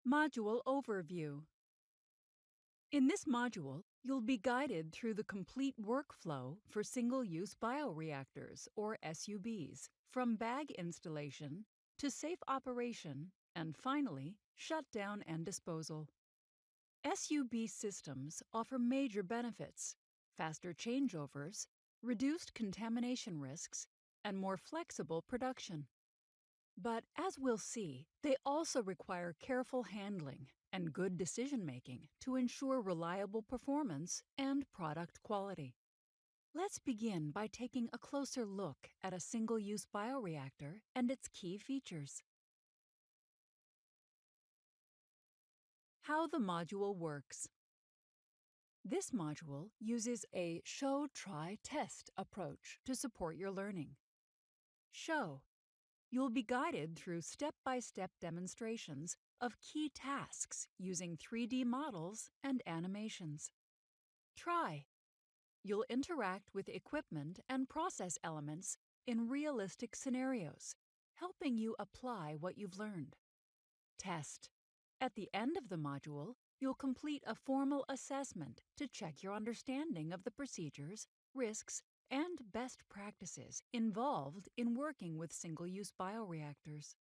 Module Overview. In this module, you'll be guided through the complete workflow for single-use bioreactors, or SUBs, from bag installation to safe operation, and finally, shutdown and disposal. SUB systems offer major benefits: faster changeovers, reduced contamination risks, and more flexible production. But as we'll see, they also require careful handling and good decision-making to ensure reliable performance and product quality. Let's begin by taking a closer look at a single-use bioreactor and its key features. How the module works. This module uses a show, try, test approach to support your learning. Show. You'll be guided through step-by-step demonstrations of key tasks using 3D models and animations. Try. You'll interact with equipment and process elements in realistic scenarios, helping you apply what you've learned. Test. At the end of the module, you'll complete a formal assessment to check your understanding of the procedures, risks, and best practices involved in working with single-use bioreactors.